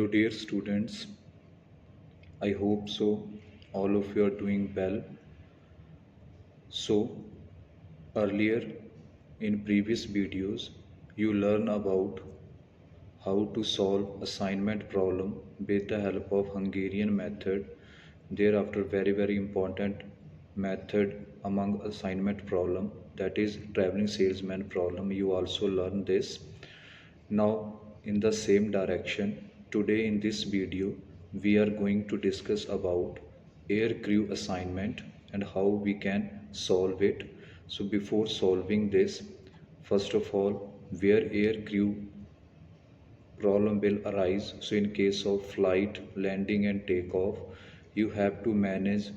Hello, dear students. I hope so. All of you are doing well. So, earlier in previous videos, you learn about how to solve assignment problem with the help of Hungarian method. Thereafter, very important method among assignment problem, that is traveling salesman problem. You also learn this. Now, in the same direction, today in this video, we are going to discuss about air crew assignment and how we can solve it. So before solving this, first of all, where air crew problem will arise. So in case of flight, landing and takeoff, you have to manage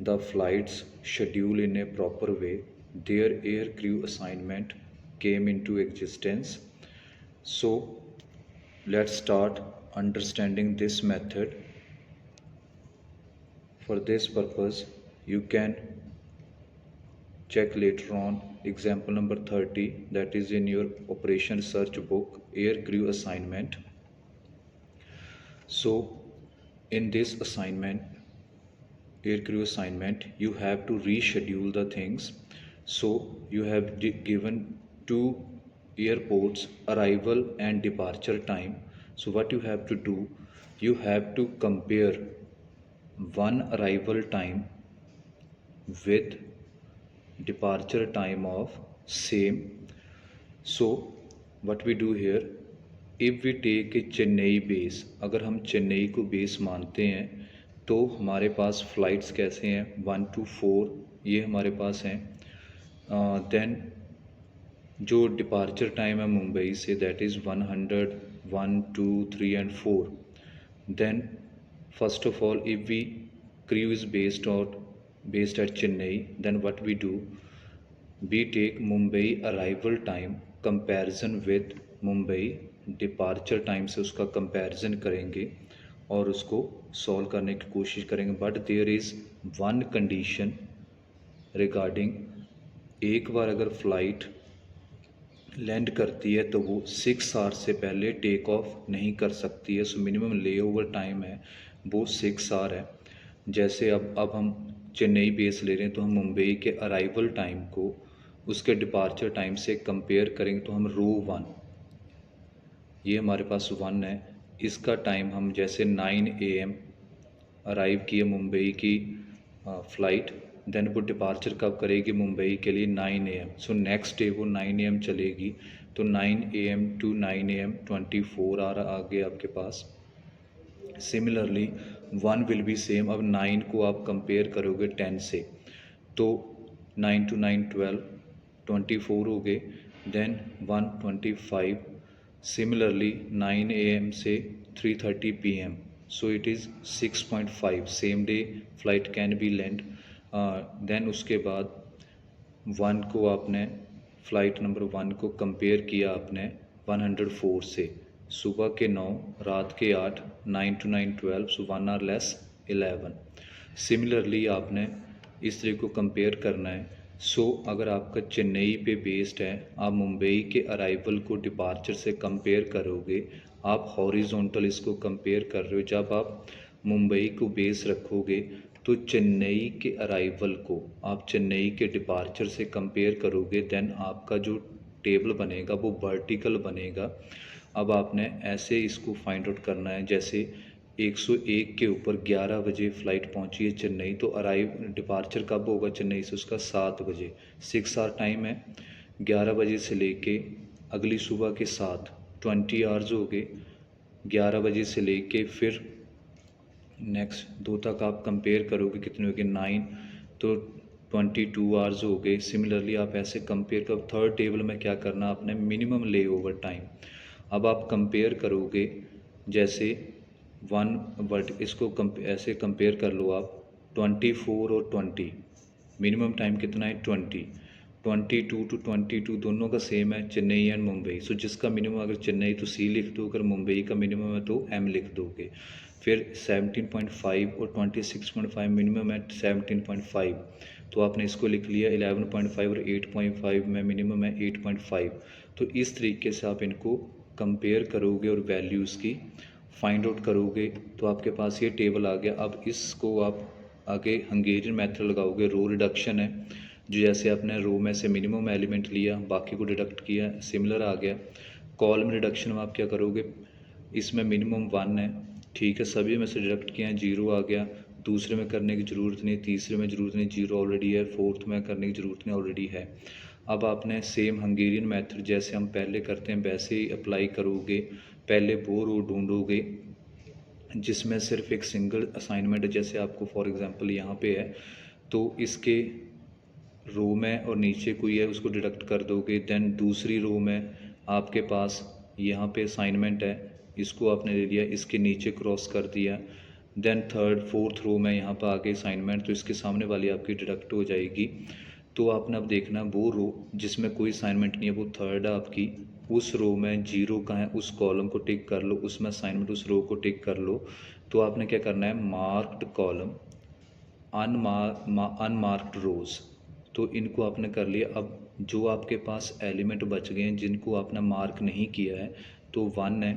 the flight's schedule in a proper way. Their air crew assignment came into existence. So let's start understanding this method. For this purpose, you can check later on example number 30, that is in your operation search book, air crew assignment. So in this assignment, air crew assignment, you have to reschedule the things. So you have given two airports arrival and departure time. So what you have to do, you have to compare one arrival time with departure time of same. So what we do here, if we take a Chennai base, अगर हम चेन्नई को base मानते हैं तो हमारे पास flights कैसे हैं 1 to 4 ये हमारे पास हैं. देन जो डिपार्चर टाइम है मुंबई से that is 100, 1, 2, 3 and 4. Then first of all if we crew is based at Chennai, then what we do, we take Mumbai arrival time comparison with Mumbai departure time से उसका comparison करेंगे और उसको solve करने की कोशिश करेंगे. But there is one condition regarding, एक बार अगर फ्लाइट लैंड करती है तो वो 6 आवर्स से पहले टेक ऑफ नहीं कर सकती है. सो मिनिमम ले ओवर टाइम है वो 6 आवर है. जैसे अब हम चेन्नई बेस ले रहे हैं तो हम मुंबई के अराइवल टाइम को उसके डिपार्चर टाइम से कंपेयर करेंगे तो हम रो 1, ये हमारे पास 1 है, इसका टाइम हम जैसे 9 AM अराइव किए मुंबई की फ़्लाइट, देन वो डिपार्चर कब करेगी मुंबई के लिए 9 AM. सो नेक्स्ट डे वो 9 AM चलेगी तो 9 AM to 9 AM 24 आवर आ गए आपके पास. Similarly 1 will be same. अब 9 को आप कंपेयर करोगे 10 से तो 9 to 9 12, 24 हो गए. देन 1 25. सिमिलरली 9 AM से 3:30 PM. So it is 6.5 same day flight can be land. Then उसके बाद 1 को आपने फ़्लाइट नंबर 1 को कंपेयर किया आपने 104 से, सुबह के 9 रात के 8, 9 to 9 12, so 1 our less 11. Similarly आपने इस तरीके को कंपेयर करना है. सो अगर आपका चेन्नई पे बेस्ड है, आप मुंबई के अराइवल को डिपार्चर से कंपेयर करोगे, आप हॉरिजॉन्टल इसको कंपेयर कर रहे हो. जब आप मुंबई को बेस रखोगे तो चेन्नई के अराइवल को आप चेन्नई के डिपार्चर से कंपेयर करोगे, देन आपका जो टेबल बनेगा वो वर्टिकल बनेगा. अब आपने ऐसे इसको फाइंड आउट करना है. जैसे 101 के ऊपर 11 बजे फ़्लाइट पहुंची है चेन्नई, तो अराइव डिपार्चर कब होगा चेन्नई से, उसका 7 बजे. 6 आवर टाइम है. 11 बजे से लेके अगली सुबह के 7, 20 आवर्स हो गए. 11 बजे से लेके फिर नेक्स्ट 2 तक आप कंपेयर करोगे कितने हो गए 9, तो 22 आवर्स हो गए. सिमिलरली आप ऐसे कंपेयर कर. थर्ड टेबल में क्या करना आपने, मिनिमम ले ओवर टाइम. अब आप कंपेयर करोगे जैसे 1 वर्ड, इसको ऐसे कंपेयर कर लो आप 24 और 20, मिनिमम टाइम कितना है 20. 22 to 22 दोनों का सेम है, चेन्नई एंड मुंबई. सो जिसका मिनिमम अगर चेन्नई तो C लिख दो, अगर मुंबई का मिनिमम है तो M लिख दोगे. फिर 17.5 और 26.5 मिनिमम है 17.5, तो आपने इसको लिख लिया 11.5 और 8.5 में मिनिमम है 8.5. तो इस तरीके से आप इनको कंपेयर करोगे और वैल्यूज़ की फाइंड आउट करोगे तो आपके पास ये टेबल आ गया। अब इसको आप आगे हंगेरियन मेथड लगाओगे, रो रिडक्शन है, जो जैसे आपने रो में से मिनिमम एलिमेंट लिया बाकी को डिडक्ट किया, सिमिलर आ गया। कॉलम रिडक्शन में आप क्या करोगे, इसमें मिनिमम 1 है, ठीक है, सभी में से डिडक्ट किया, 0 आ गया। दूसरे में करने की ज़रूरत नहीं, तीसरे में ज़रूरत नहीं, 0 ऑलरेडी है, फोर्थ में करने की ज़रूरत नहीं, ऑलरेडी है। अब आपने सेम हंगेरियन मेथड जैसे हम पहले करते हैं वैसे ही अप्लाई करोगे। पहले वो रो ढूंढोगे जिसमें सिर्फ एक सिंगल असाइनमेंट है, जैसे आपको फॉर एग्जांपल यहाँ पे है तो इसके रो में और नीचे कोई है उसको डिडक्ट कर दोगे। देन दूसरी रो में आपके पास यहाँ पे असाइनमेंट है, इसको आपने ले लिया, इसके नीचे क्रॉस कर दिया। देन थर्ड फोर्थ रो में यहाँ पर आगे असाइनमेंट, तो इसके सामने वाली आपकी डिडक्ट हो जाएगी। तो आपने अब देखना वो रो जिसमें कोई असाइनमेंट नहीं है वो थर्ड है आपकी, उस रो में 0 का है, उस कॉलम को टिक कर लो, उसमें असाइनमेंट उस रो को टिक कर लो। तो आपने क्या करना है, मार्क्ड कॉलम अनमार्क्ड रोज़, तो इनको आपने कर लिया। अब जो आपके पास एलिमेंट बच गए हैं जिनको आपने मार्क नहीं किया है तो 1 है,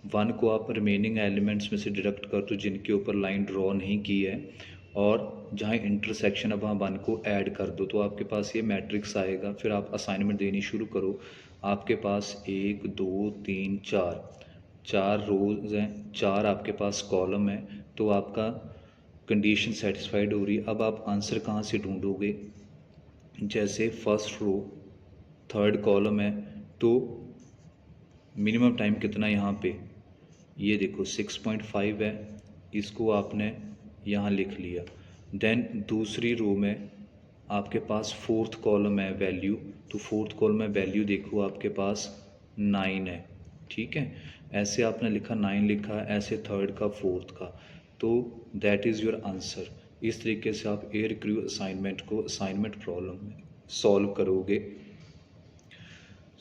1 को आप रिमेनिंग एलिमेंट्स में से डिडक्ट कर दो जिनके ऊपर लाइन ड्रॉ नहीं की है, और जहाँ इंटरसेक्शन है वहाँ 1 को ऐड कर दो, तो आपके पास ये मैट्रिक्स आएगा। फिर आप असाइनमेंट देनी शुरू करो। आपके पास 1 2 3 4 रोज़ हैं, 4 आपके पास कॉलम है, तो आपका कंडीशन सेटिस्फाइड हो रही है। अब आप आंसर कहाँ से ढूंढोगे, जैसे फर्स्ट रो थर्ड कॉलम है तो मिनिमम टाइम कितना यहाँ पे, ये देखो 6.5 है, इसको आपने यहाँ लिख लिया। देन दूसरी रो में आपके पास फोर्थ कॉलम है वैल्यू, तो फोर्थ कॉलम में वैल्यू देखो आपके पास 9 है, ठीक है, ऐसे आपने लिखा 9 लिखा, ऐसे थर्ड का फोर्थ का, तो दैट इज़ योर आंसर। इस तरीके से आप एयर क्रू असाइनमेंट को असाइनमेंट प्रॉब्लम में सॉल्व करोगे।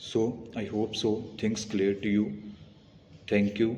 So I hope so things clear to you. Thank you.